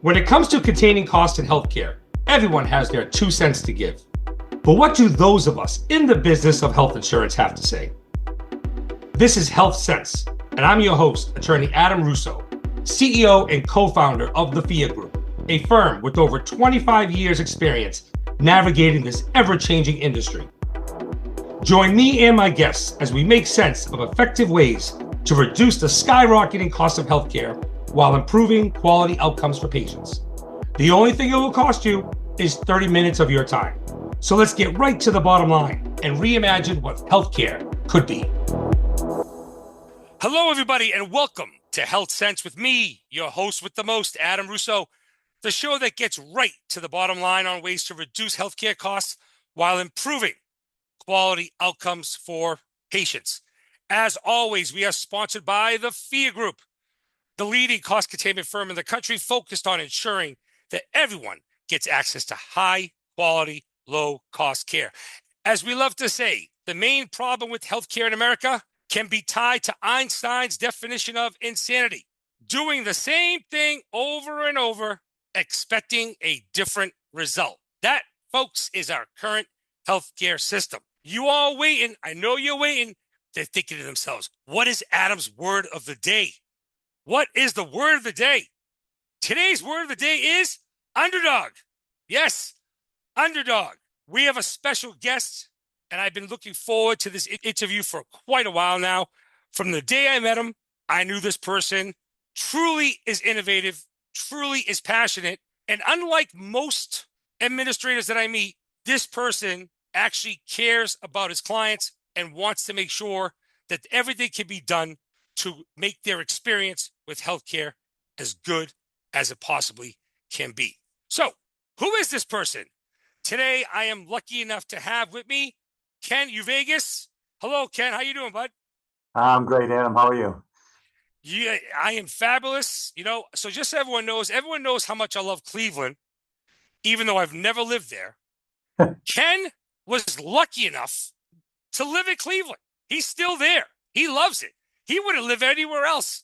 When it comes to containing costs in healthcare, everyone has their 2 cents to give. But what do those of us in the business of health insurance have to say? This is Health Sense, and I'm your host, attorney Adam Russo, CEO and co-founder of the FIA Group, a firm with over 25 years experience navigating this ever-changing industry. Join me and my guests as we make sense of effective ways to reduce the skyrocketing cost of healthcare while improving quality outcomes for patients. The only thing it will cost you is 30 minutes of your time. So let's get right to the bottom line and reimagine what healthcare could be. Hello, everybody, and welcome to Health Sense with me, your host with the most, Adam Russo, the show that gets right to the bottom line on ways to reduce healthcare costs while improving quality outcomes for patients. As always, we are sponsored by the FIA Group, the leading cost containment firm in the country focused on ensuring that everyone gets access to high quality, low cost care. As we love to say, the main problem with healthcare in America can be tied to Einstein's definition of insanity: doing the same thing over and over, expecting a different result. That, folks, is our current healthcare system. You all waiting, I know you're waiting. They're thinking to themselves, what is Adam's word of the day? What is the word of the day? Today's word of the day is underdog. Yes, underdog. We have a special guest, and I've been looking forward to this interview for quite a while now. From the day I met him, I knew this person truly is innovative, truly is passionate, and unlike most administrators that I meet, this person actually cares about his clients and wants to make sure that everything can be done to make their experience with healthcare as good as it possibly can be. So, who is this person? Today, I am lucky enough to have with me Ken Uveges. Hello, Ken. How you doing, bud? I'm great, Adam. How are you? Yeah, I am fabulous. So just so everyone knows how much I love Cleveland, even though I've never lived there. Ken was lucky enough to live in Cleveland. He's still there. He loves it. He wouldn't live anywhere else.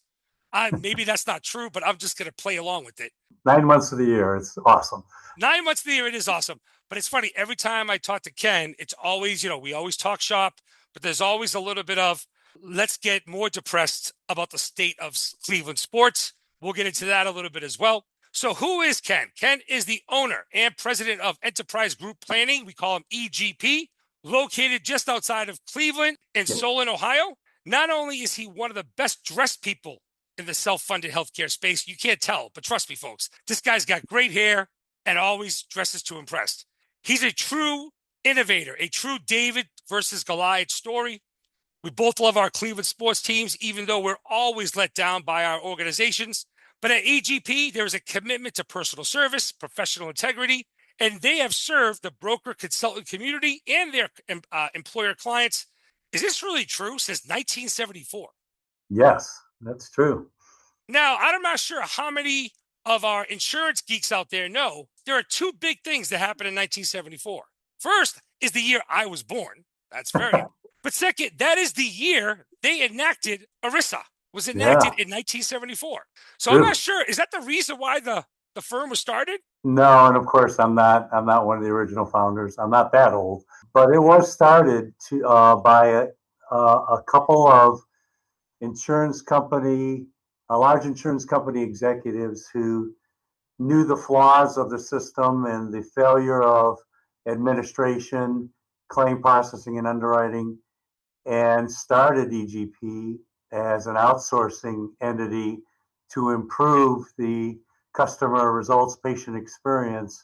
Maybe that's not true, but I'm just going to play along with it. 9 months of the year. It's awesome. 9 months of the year, it is awesome. But it's funny, every time I talk to Ken, it's always, we always talk shop, but there's always a little bit of, let's get more depressed about the state of Cleveland sports. We'll get into that a little bit as well. So who is Ken? Ken is the owner and president of Enterprise Group Planning. We call him EGP, located just outside of Cleveland in Solon, Ohio. Not only is he one of the best dressed people in the self-funded healthcare space, you can't tell, but trust me, folks, this guy's got great hair and always dresses to impress. He's a true innovator, a true David versus Goliath story. We both love our Cleveland sports teams, even though we're always let down by our organizations. But at EGP, there is a commitment to personal service, professional integrity, and they have served the broker consultant community and their employer clients. Is this really true? Since 1974? Yes, that's true. Now, I'm not sure how many of our insurance geeks out there know there are two big things that happened in 1974. First is the year I was born. That's very But second, that is the year they enacted ERISA. Was enacted in 1974. So True. I'm not sure. Is that the reason why the firm was started? No, and of course I'm not one of the original founders. I'm not that old, but it was started by a couple of large insurance company executives who knew the flaws of the system and the failure of administration, claim processing, and underwriting, and started EGP as an outsourcing entity to improve the customer results, patient experience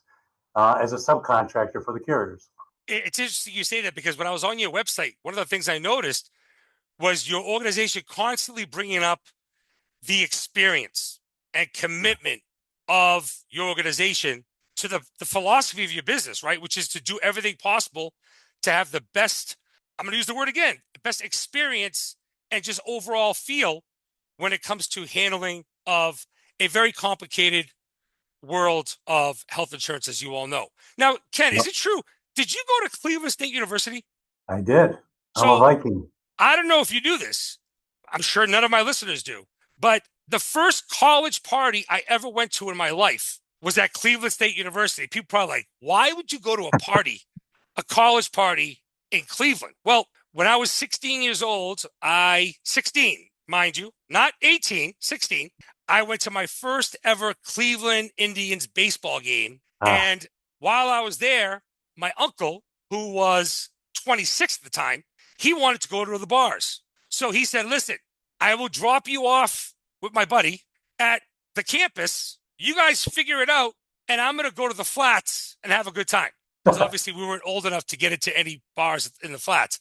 as a subcontractor for the carriers. It's interesting you say that, because when I was on your website, one of the things I noticed was your organization constantly bringing up the experience and commitment of your organization to the philosophy of your business, right? Which is to do everything possible to have the best, I'm going to use the word again, the best experience and just overall feel when it comes to handling of a very complicated world of health insurance, as you all know. Now, Ken, is it true? Did you go to Cleveland State University? I did. I'm a Viking. I don't know if you do this. I'm sure none of my listeners do. But the first college party I ever went to in my life was at Cleveland State University. People probably like, why would you go to a party, a college party in Cleveland? Well, when I was 16 years old, 16, mind you, not 18, 16, I went to my first ever Cleveland Indians baseball game. Ah, And while I was there, my uncle, who was 26 at the time, he wanted to go to the bars. So he said, listen, I will drop you off with my buddy at the campus. You guys figure it out, and I'm going to go to the flats and have a good time. Because obviously we weren't old enough to get into any bars in the flats.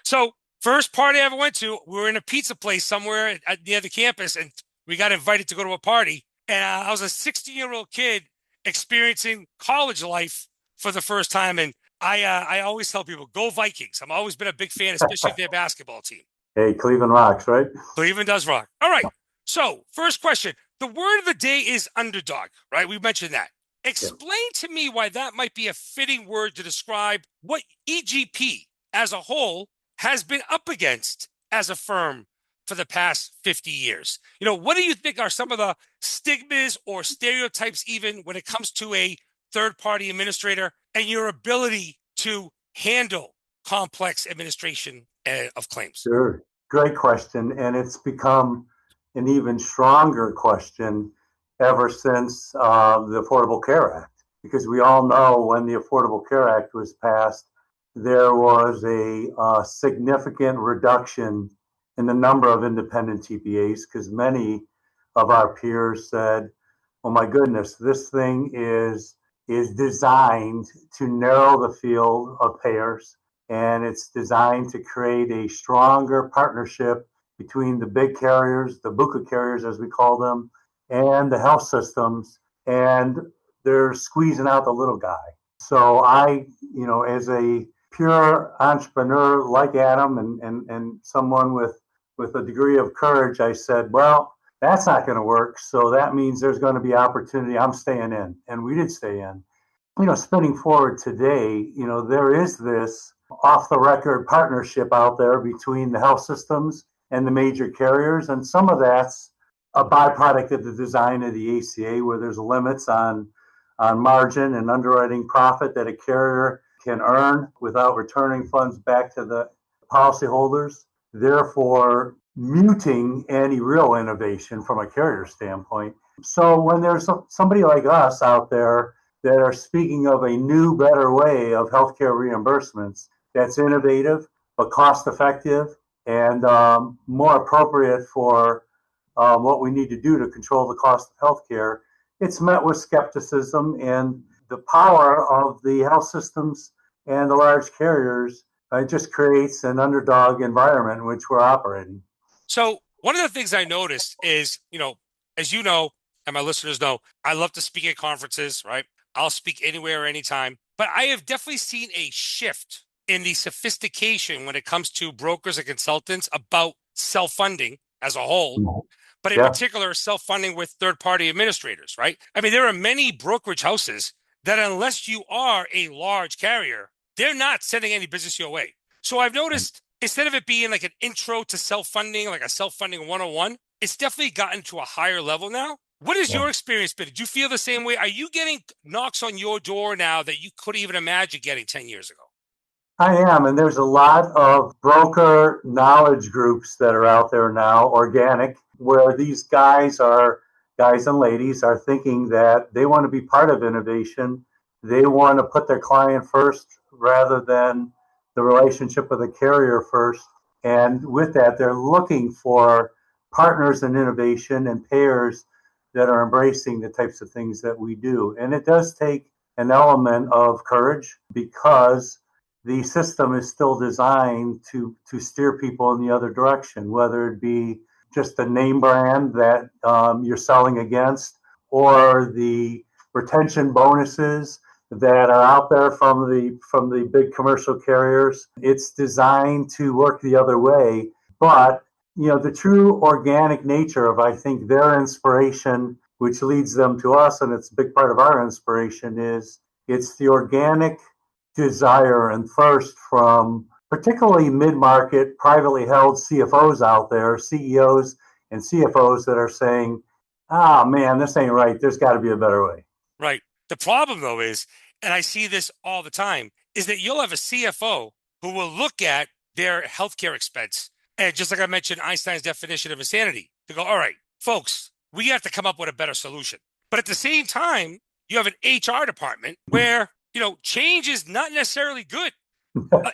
So first party I ever went to, we were in a pizza place somewhere near the campus, and we got invited to go to a party. And I was a 16-year-old kid experiencing college life for the first time. And I always tell people, go Vikings. I've always been a big fan, especially of their basketball team. hey, Cleveland rocks, right? Cleveland does rock. All right. So first question. The word of the day is underdog, right? We mentioned that. Yeah. Explain to me why that might be a fitting word to describe what EGP as a whole has been up against as a firm for the past 50 years. What do you think are some of the stigmas or stereotypes, even when it comes to a third-party administrator and your ability to handle complex administration of claims? Sure. Great question. And it's become an even stronger question ever since the Affordable Care Act, because we all know when the Affordable Care Act was passed, there was a significant reduction in the number of independent TPAs because many of our peers said, oh my goodness, this thing is designed to narrow the field of payers, and it's designed to create a stronger partnership between the big carriers, the BUCA carriers as we call them, and the health systems, and they're squeezing out the little guy. So I, as a pure entrepreneur like Adam and someone with a degree of courage, I said, well, that's not going to work. So that means there's going to be opportunity. I'm staying in. And we did stay in. Spinning forward today, there is this off the record partnership out there between the health systems and the major carriers. And some of that's a byproduct of the design of the ACA, where there's limits on margin and underwriting profit that a carrier can earn without returning funds back to the policyholders, therefore muting any real innovation from a carrier standpoint. So when there's somebody like us out there that are speaking of a new, better way of healthcare reimbursements that's innovative but cost effective and more appropriate for what we need to do to control the cost of healthcare, it's met with skepticism, and the power of the health systems and the large carriers just creates an underdog environment in which we're operating. So one of the things I noticed is, as you know, and my listeners know, I love to speak at conferences, right? I'll speak anywhere, anytime. But I have definitely seen a shift in the sophistication when it comes to brokers and consultants about self-funding as a whole, but in Yeah. particular, self-funding with third-party administrators, right? I mean, there are many brokerage houses that unless you are a large carrier, they're not sending any business your way. So I've noticed instead of it being like an intro to self-funding, like a self-funding 101, it's definitely gotten to a higher level now. What has your experience been? Did you feel the same way? Are you getting knocks on your door now that you couldn't even imagine getting 10 years ago? I am, and there's a lot of broker knowledge groups that are out there now, organic, where these guys and ladies are thinking that they want to be part of innovation. They want to put their client first rather than the relationship with the carrier first. And with that, they're looking for partners in innovation and payers that are embracing the types of things that we do. And it does take an element of courage because the system is still designed to steer people in the other direction, whether it be just the name brand that you're selling against or the retention bonuses that are out there from the big commercial carriers. It's designed to work the other way. But the true organic nature of, I think, their inspiration, which leads them to us, and it's a big part of our inspiration, is it's the organic desire and thirst from particularly mid-market, privately held CFOs out there, CEOs and CFOs that are saying, man, this ain't right. There's got to be a better way. Right. The problem though is, and I see this all the time, is that you'll have a CFO who will look at their healthcare expense. And just like I mentioned, Einstein's definition of insanity, to go, all right, folks, we have to come up with a better solution. But at the same time, you have an HR department where, change is not necessarily good.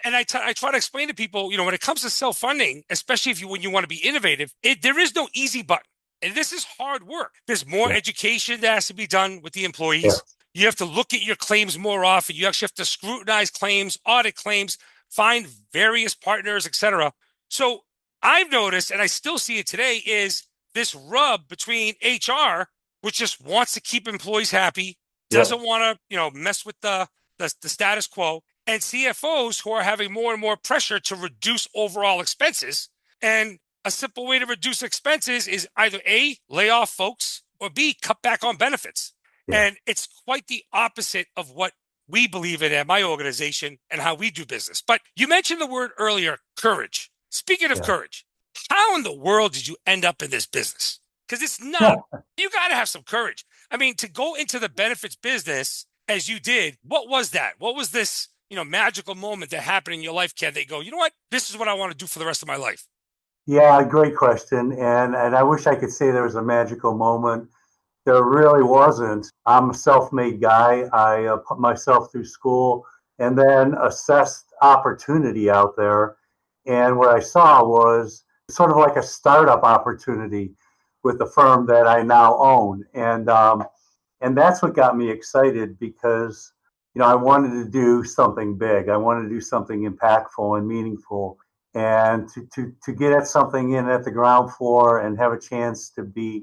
And I try to explain to people, when it comes to self funding, especially when you want to be innovative, there is no easy button. And this is hard work. There's more Yeah, education that has to be done with the yeah, employees. You have to look at your claims more often. You actually have to scrutinize claims, audit claims, find various partners, etc. So I've noticed, and I still see it today, is this rub between HR, which just wants to keep employees happy, yeah, doesn't want to, mess with the status quo, and CFOs who are having more and more pressure to reduce overall expenses. And a simple way to reduce expenses is either A, lay off folks, or B, cut back on benefits. yeah, And it's quite the opposite of what we believe in at my organization and how we do business. But you mentioned the word earlier, courage. Speaking of yeah. courage, how in the world did you end up in this business? Because it's not, Yeah. you got to have some courage. I mean, to go into the benefits business as you did, what was that? What was this, magical moment that happened in your life, Ken, that you go, you know what? This is what I want to do for the rest of my life. Yeah, great question. And I wish I could say there was a magical moment. There really wasn't. I'm a self-made guy. I put myself through school and then assessed opportunity out there. And what I saw was sort of like a startup opportunity with the firm that I now own. And that's what got me excited because, I wanted to do something big. I wanted to do something impactful and meaningful. And to get at something in at the ground floor and have a chance to be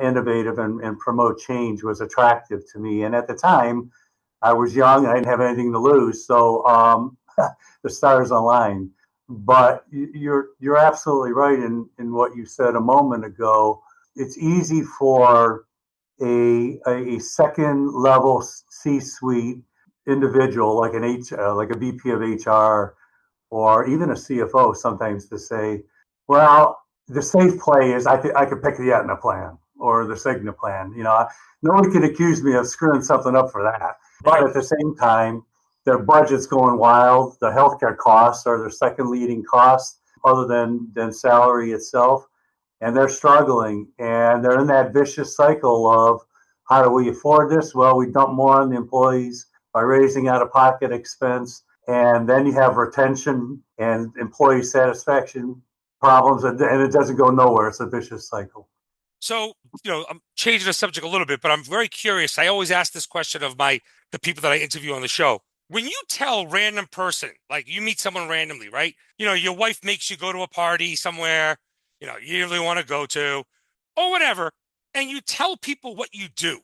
innovative and promote change was attractive to me. And at the time, I was young. I didn't have anything to lose, so the stars aligned. But you're absolutely right in what you said a moment ago. It's easy for a second level C-suite individual like like a VP of HR or even a CFO sometimes to say, well, the safe play is I could pick the Aetna plan or the Cigna plan. Nobody can accuse me of screwing something up for that. But Right. at the same time, their budget's going wild. The healthcare costs are their second leading cost other than salary itself. And they're struggling and they're in that vicious cycle of how do we afford this? Well, we dump more on the employees by raising out of pocket expense. And then you have retention and employee satisfaction problems, and it doesn't go nowhere. It's a vicious cycle. So, I'm changing the subject a little bit, but I'm very curious. I always ask this question of the people that I interview on the show. When you tell a random person, like you meet someone randomly, right? Your wife makes you go to a party somewhere, you really want to go to, or whatever, and you tell people what you do,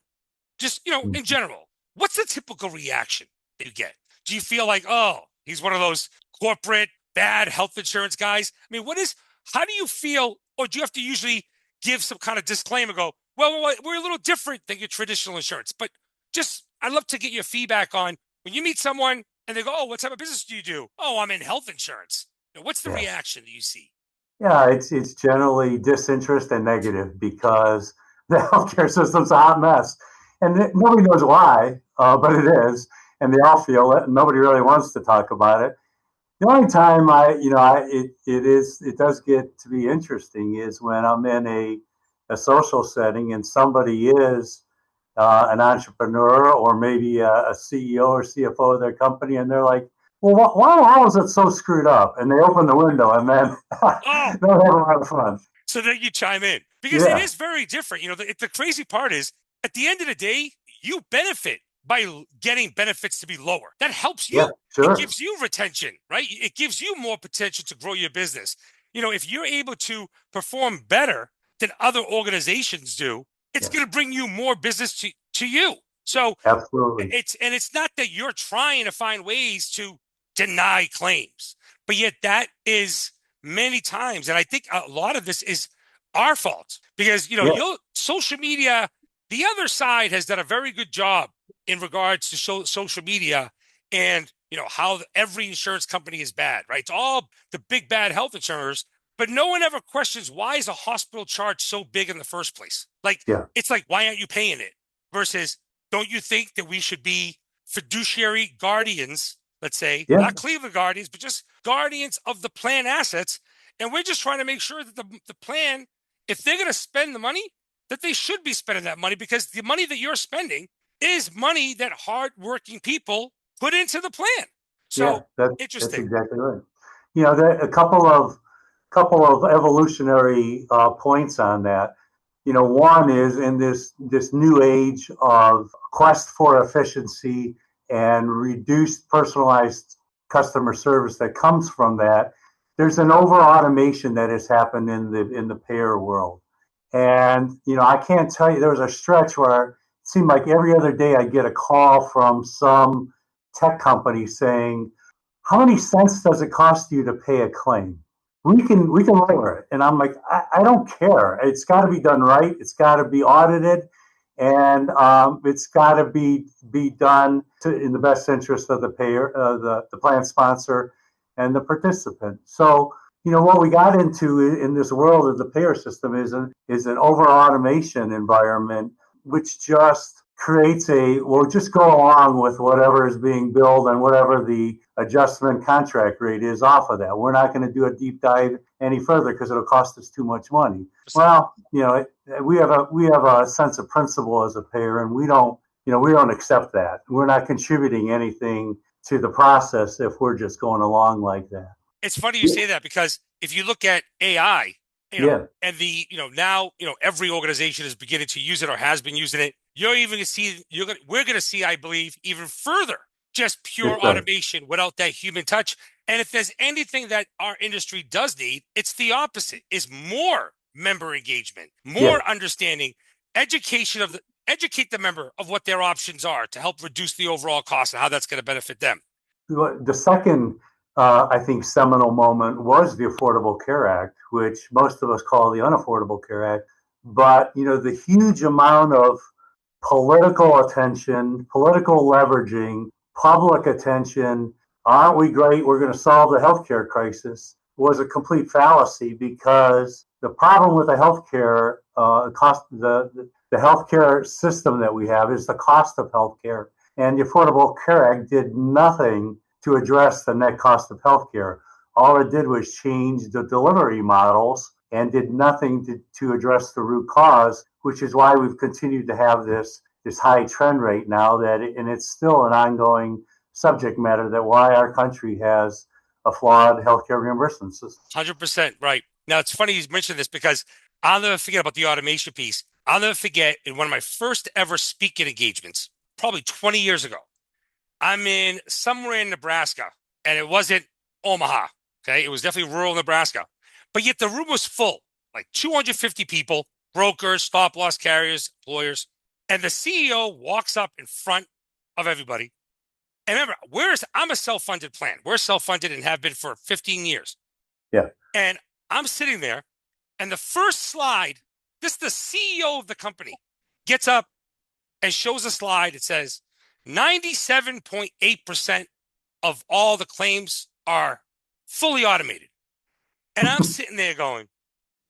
just, in general, what's the typical reaction that you get? Do you feel like, oh, he's one of those corporate bad health insurance guys? I mean, how do you feel? Or do you have to usually give some kind of disclaimer, go, well, we're a little different than your traditional insurance? But I'd love to get your feedback on when you meet someone and they go, oh, what type of business do you do? Oh, I'm in health insurance. What's the Yeah. reaction that you see? Yeah, it's generally disinterest and negative because the healthcare system's a hot mess, and nobody knows why, but it is, and they all feel it, and nobody really wants to talk about it. The only time it does get to be interesting is when I'm in a social setting and somebody is an entrepreneur or maybe a CEO or CFO of their company, and they're like, "Well, why the hell is it so screwed up?" And they open the window, and then Oh, they'll have a lot of fun. so then you chime in because it Yeah, is very different. The crazy part is at the end of the day, you benefit by getting benefits to be lower. That helps yeah, you. It sure, gives you retention, right? It gives you more potential to grow your business. If you're able to perform better than other organizations do, it's yeah, going to bring you more business to you. So absolutely, it's not that you're trying to find ways to deny claims, but yet that is many times, and I think a lot of this is our fault because yeah, you'll social media. The other side has done a very good job in regards to social media and how every insurance company is bad, right? It's all the big bad health insurers, but no one ever questions why is a hospital charge so big in the first place. Like yeah, it's like why aren't you paying it versus don't you think that we should be fiduciary guardians, let's say, Yeah, not Cleveland Guardians, but just guardians of the plan assets? And we're just trying to make sure that the plan, if they're going to spend the money, that they should be spending that money, because the money that you're spending is money that hardworking people put into the plan. yeah, So that's interesting. exactly right. There are a couple of evolutionary points on that. One is in this new age of quest for efficiency and reduced personalized customer service that comes from that. There's an over automation that has happened in the payer world, and I can't tell you. There was a stretch where it seemed like every other day I get a call from some tech company saying, how many cents does it cost you to pay a claim? We can lower it. And I'm like, I don't care. It's got to be done right. It's got to be audited, and it's got to be done in the best interest of the payer, the plan sponsor, and the participant. So what we got into in this world of the payer system is an over automation environment, which just creates we'll just go along with whatever is being billed and whatever the adjustment contract rate is off of that. We're not going to do a deep dive any further because it'll cost us too much money. Well, we have a sense of principle as a payer, and we don't accept that. We're not contributing anything to the process if we're just going along like that. It's funny you say that, because if you look at AI, Yeah, and now, every organization is beginning to use it or has been using it. You're even going to see, we're going to see, I believe, even further, just pure that's right. automation without that human touch. And if there's anything that our industry does need, it's the opposite: is more member engagement, Yeah. more understanding, educate the member of what their options are to help reduce the overall cost and how that's going to benefit them. The second, I think, seminal moment was the Affordable Care Act, which most of us call the Unaffordable Care Act. But the huge amount of political attention, political leveraging, public attention. Aren't we great? We're going to solve the healthcare crisis was a complete fallacy, because the problem with the healthcare cost, the healthcare system that we have, is the cost of healthcare. And the Affordable Care Act did nothing to address the net cost of healthcare. All it did was change the delivery models and did nothing to address the root cause, which is why we've continued to have this high trend rate now, and it's still an ongoing subject matter, that why our country has a flawed healthcare reimbursement system. 100% right. Now, it's funny you mentioned this, because I'll never forget about the automation piece. I'll never forget, in one of my first ever speaking engagements, probably 20 years ago, I'm in somewhere in Nebraska, and it wasn't Omaha. Okay. It was definitely rural Nebraska, but yet the room was full, like 250 people, brokers, stop loss carriers, employers. And the CEO walks up in front of everybody. And remember, I'm a self-funded plan. We're self-funded and have been for 15 years. Yeah. And I'm sitting there, and the first slide, the CEO of the company gets up and shows a slide. It says 97.8% of all the claims are fully automated. And I'm sitting there going,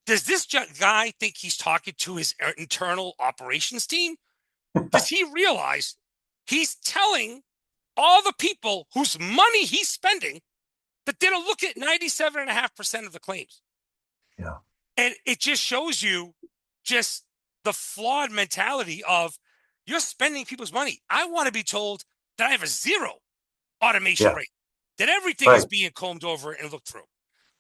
does this guy think he's talking to his internal operations team? Does he realize he's telling all the people whose money he's spending that they're to look at 97.5% of the claims? Yeah. And it just shows you just the flawed mentality of, you're spending people's money. I want to be told that I have a zero automation Yeah. rate, that everything is Right. being combed over and looked through.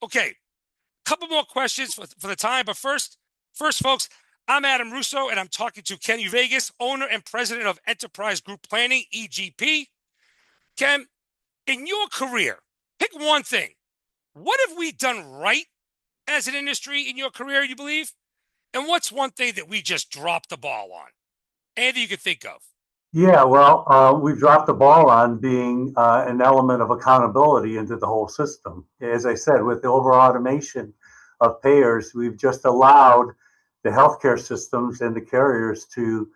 Okay, a couple more questions for the time. But first, folks, I'm Adam Russo, and I'm talking to Ken Uveges, owner and president of Enterprise Group Planning, EGP. Ken, in your career, pick one thing. What have we done right as an industry in your career, you believe? And what's one thing that we just dropped the ball on? Anything you could think of? Yeah, well, we've dropped the ball on being an element of accountability into the whole system. As I said, with the over automation of payers, we've just allowed the healthcare systems and the carriers to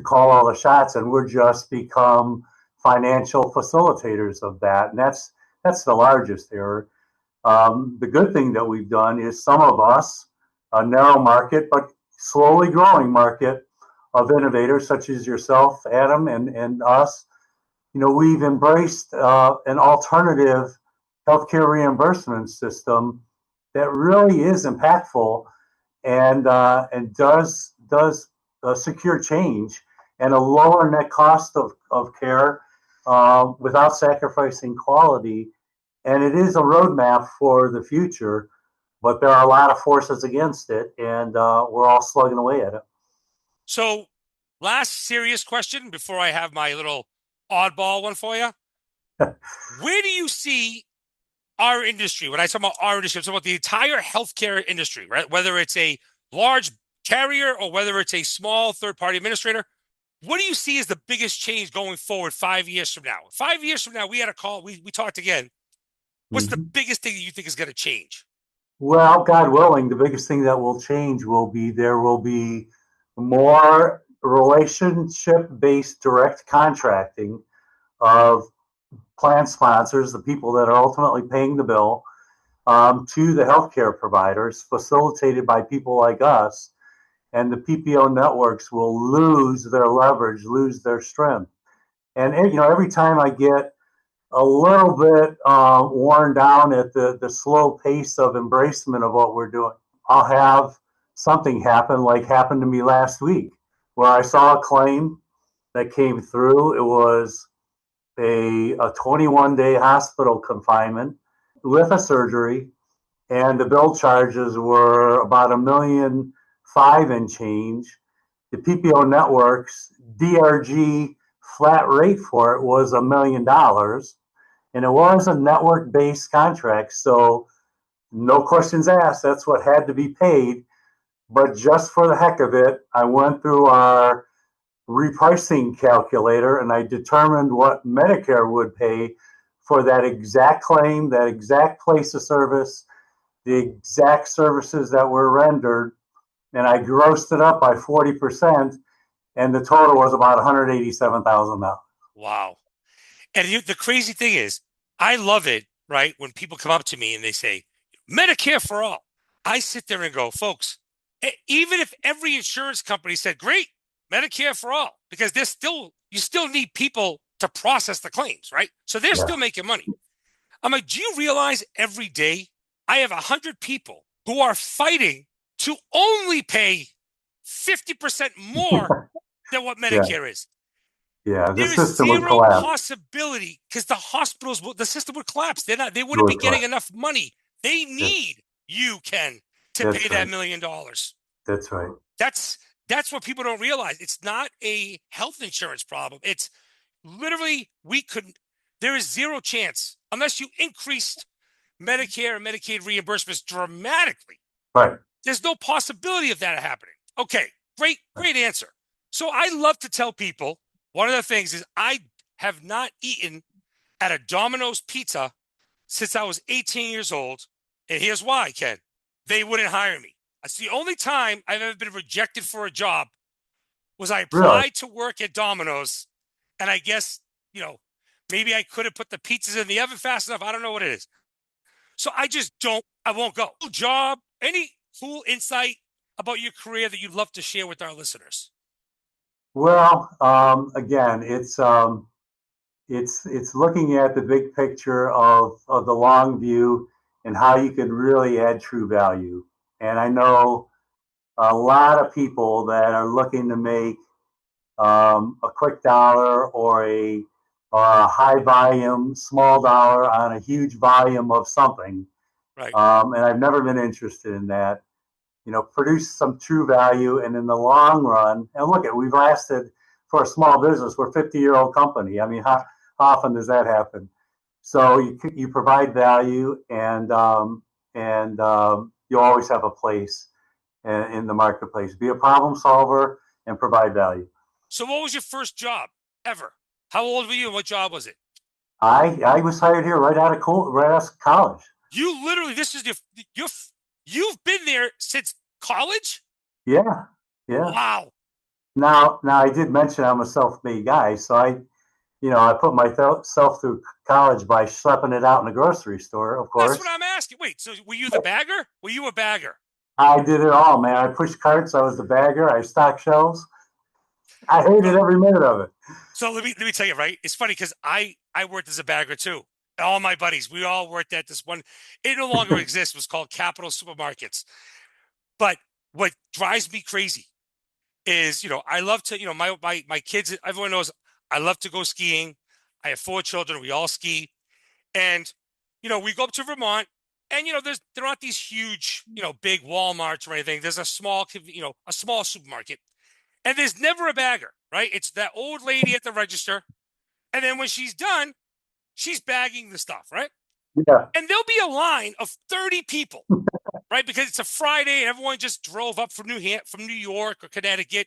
call all the shots, and we're just become financial facilitators of that. And that's the largest error. The good thing that we've done is some of us, a narrow market but slowly growing market, of innovators such as yourself, Adam, and us, we've embraced an alternative healthcare reimbursement system that really is impactful and does secure change and a lower net cost of care without sacrificing quality. And it is a roadmap for the future, but there are a lot of forces against it, and we're all slugging away at it. So, last serious question before I have my little oddball one for you. Where do you see our industry? When I talk about our industry, I'm talking about the entire healthcare industry, right? Whether it's a large carrier or whether it's a small third-party administrator. What do you see as the biggest change going forward 5 years from now? 5 years from now, we had a call, we talked again. What's the Mm-hmm. biggest thing that you think is going to change? Well, God willing, the biggest thing that will change will be there will be more relationship based direct contracting of plan sponsors, the people that are ultimately paying the bill, to the healthcare providers, facilitated by people like us. And the PPO networks will lose their leverage, lose their strength. And every time I get a little bit worn down at the slow pace of embracement of what we're doing, I'll have something happen like happened to me last week, where I saw a claim that came through. It was a 21-day hospital confinement with a surgery, and the bill charges were about $1.5 million and change. The PPO network's DRG flat rate for it was $1 million, and it was a network-based contract, so no questions asked. That's what had to be paid. But just for the heck of it, I went through our repricing calculator and I determined what Medicare would pay for that exact claim, that exact place of service, the exact services that were rendered, and I grossed it up by 40%, and the total was about $187,000. Wow. And the crazy thing is, I love it, right? When people come up to me and they say, Medicare for all. I sit there and go, folks, even if every insurance company said, great, Medicare for all, because you still need people to process the claims, right? So they're Yeah. still making money. I'm like, do you realize every day I have 100 people who are fighting to only pay 50% more than what Yeah. Medicare is? Yeah. The There is system would zero collapse. possibility because the system would collapse. They It wouldn't be would getting collapse. enough money. They That, need you, Ken, to pay that's that right. $1 million. That's right. That's that's what people don't realize. It's not a health insurance problem. It's literally we couldn't. There is zero chance unless you increased Medicare and Medicaid reimbursements dramatically. Right. There's no possibility of that happening. Okay, great answer. So I love to tell people one of the things is I have not eaten at a Domino's pizza since I was 18 years old. And here's why, Ken. They wouldn't hire me. That's the only time I've ever been rejected for a job was I Really. applied to work at Domino's. And I guess, maybe I could have put the pizzas in the oven fast enough. I don't know what it is. So I won't go. Job, any cool insight about your career that you'd love to share with our listeners? Well, again, it's looking at the big picture of the long view and how you can really add true value. And I know a lot of people that are looking to make a quick dollar or a high volume, small dollar on a huge volume of something. Right. And I've never been interested in that. Produce some true value, and in the long run, and look at we've lasted for a small business. We're a 50-year-old company. I mean, how often does that happen? So you provide value, and you always have a place in the marketplace. Be a problem solver and provide value. So what was your first job ever? How old were you and what job was it? I was hired here right out of college. You literally, this is you've been there since college? Yeah, yeah. Wow. Now I did mention I'm a self-made guy, so I put myself through college by schlepping it out in the grocery store, of That's what course. I'm asking. Wait, so were you the bagger? Were you a bagger? I did it all, man. I pushed carts. I was the bagger. I stocked shelves. I hated So, every minute of it. so let me tell you, right? It's funny because I worked as a bagger too. All my buddies, we all worked at this one. It no longer exists. It was called Capital Supermarkets. But what drives me crazy is, I love to, my kids, everyone knows I love to go skiing. I have 4 children. We all ski. And, we go up to Vermont and, there aren't these huge, big Walmarts or anything. There's a small supermarket and there's never a bagger, right? It's that old lady at the register. And then when she's done, she's bagging the stuff, right? Yeah. And there'll be a line of 30 people, right? Because it's a Friday and everyone just drove up from New York or Connecticut.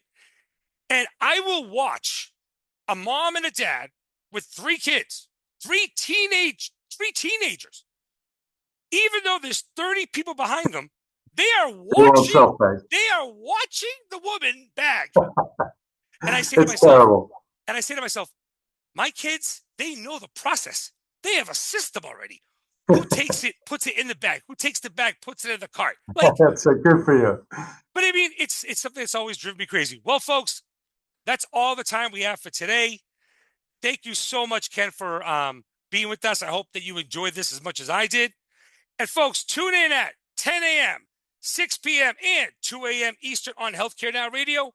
And I will watch a mom and a dad with 3 kids, three teenagers. Even though there's 30 people behind them, they are watching. They are watching the woman bag. And I say to It's myself, terrible. my kids, they know the process. They have a system already. Who takes it, puts it in the bag? Who takes the bag, puts it in the cart? That's good for you. But I mean, it's something that's always driven me crazy. Well, folks, that's all the time we have for today. Thank you so much, Ken, for being with us. I hope that you enjoyed this as much as I did. And folks, tune in at 10 a.m., 6 p.m., and 2 a.m. Eastern on Healthcare Now Radio.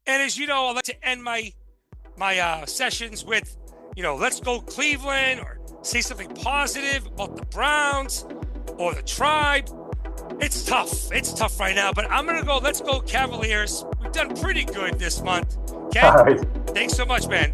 And as you know, I like to end my sessions with, let's go Cleveland, or say something positive about the Browns or the Tribe. It's tough. It's tough right now, but I'm going to go, let's go Cavaliers. We've done pretty good this month. Ken, All right. thanks so much, man.